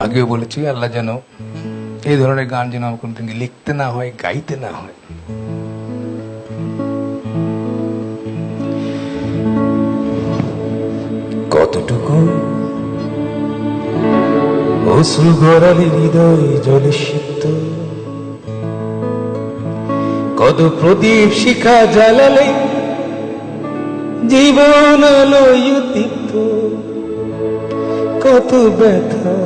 আগেও বলেছি আল্লাহ যেন এই ধরনের গান যেন আমার কোনদিন লিখতে না হয়, গাইতে না হয়। কতটুকু অশ্রু গড়ালে হৃদয় জলে সিক্ত, কত প্রদীপ শিখা জ্বালালে জীবন আলোয় দীপ্ত, কত ব্যথা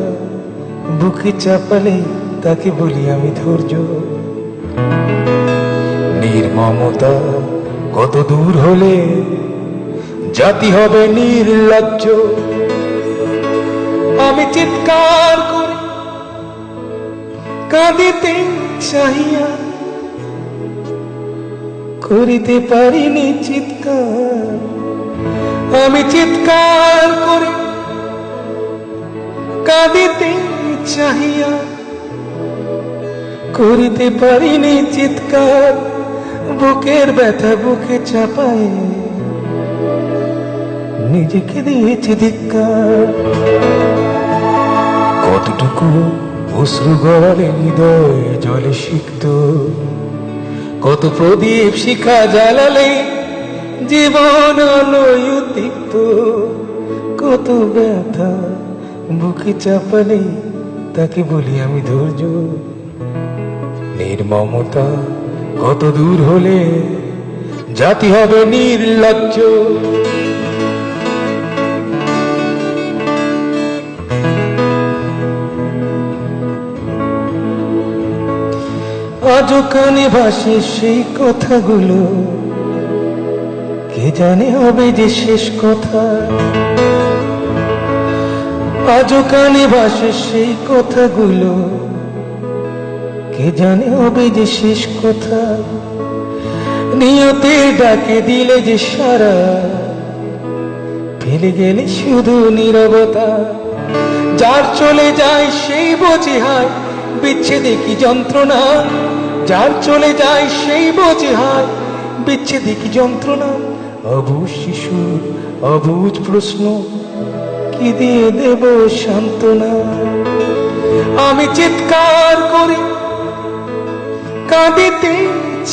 বুকে চাপালে তাকে বলি আমি ধৈর্য। নির্মমতা কত দূর হলে জাতি হবে নির্লজ্জ। আমি চিৎকার করি কাঁদিতে চাহিয়া, করিতে পারিনি চিৎকার। আমি চিৎকার করি কাঁদিতে চাহিয়া, করিতে পারিনি চিৎকার। বুকের ব্যথা বুকে চাপায় নিজেকে দিয়েছি ধিক্কার। কতটুকু অশ্রু গড়ালে হৃদয় জলে সিক্ত, কত প্রদীপ শিখা জ্বালালে জীবন আলোয় দীপ্ত, কত ব্যথা বুকে চাপালে তাকে বলি আমি ধৈর্য। নির্মমতা কত দূর হলে জাতি হবে নির্লজ্জ। আজও কানে ভাসে সেই কথাগুলো, কে জানে হবে যে শেষ কথা। আজও কানে ভাসে সেই কথাগুলো, কে জানে হবে যে শেষ কথা। নিয়তে ডাকে দিলে যে সারা, ফেলে গেলে শুধু নীরবতা। যার চলে যায় সেই বোঝে হায় বিচ্ছেদে কি যন্ত্রণা। যার চলে যায় সেই বোঝে হায় বিচ্ছেদে কি যন্ত্রণা। অবুঝ শিশুর অবুঝ প্রশ্ন, কি দিয়ে দেব সান্ত্বনা। আমি চিৎকার করি কাঁদিতে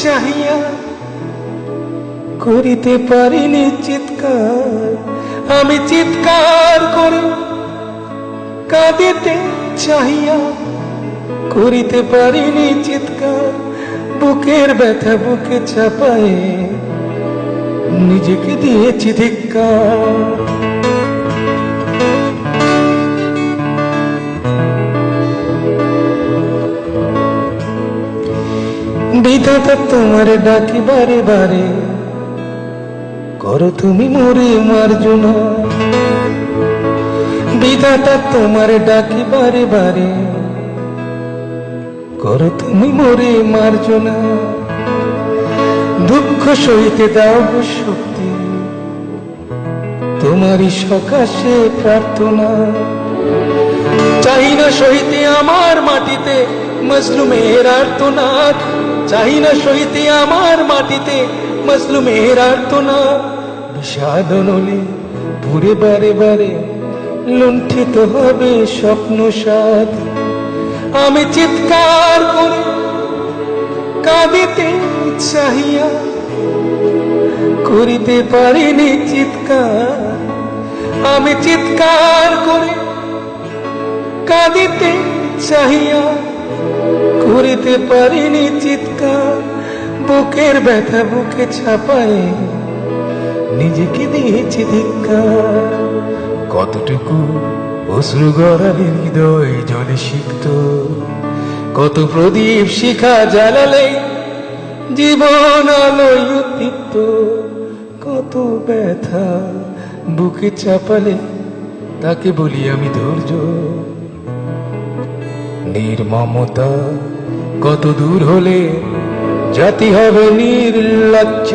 চাহিয়া, করিতে পারিনি চিৎকার। আমি চিৎকার করি কাঁদিতে চাহিয়া, করিতে পারিনি চিৎকার। বুকের ব্যথা বুকে চাপায় নিজেকে দিয়েছি ধিক্কার। বিধাতা তোমার ডাকি বারে বারে, করো তুমি মোরে মার্জনা। বিধাতা তোমার ডাকি বারে বারে, করো তুমি মোরে মার্জনা। দুঃখ সইতে দাও গো শক্তি, তোমারই সকাশে প্রার্থনা। চাই না সইতে আমার মাটিতে মজলুমের আর্তনাদ। চাই না সইতে আমার মাটিতে মজলুমের আর্তনাদ। বিষাদ নলে পুরে বারে বারে লুণ্ঠিত হবে স্বপ্ন সাদ। আমি চিৎকার করি কাঁদিতে চাহিয়া, করিতে পারিনি চিৎকার। আমি চিৎকার করি কাঁদিতে চাহিয়া, করিতে পারিনি চিৎকার। বুকের ব্যথা বুকে ছাপায় নিজেকে দিয়েছি ধিক্কার। কতটুকু অশ্রু গড়ালে হৃদয় জলে সিক্ত, কত প্রদীপ শিখা জ্বালালে জীবন আলোয় দীপ্ত, কত ব্যথা বুকে চাপালে তাকে বলি আমি ধৈর্য। নির্মমতা কত দূর হলে জাতি হবে নির্লজ্জ।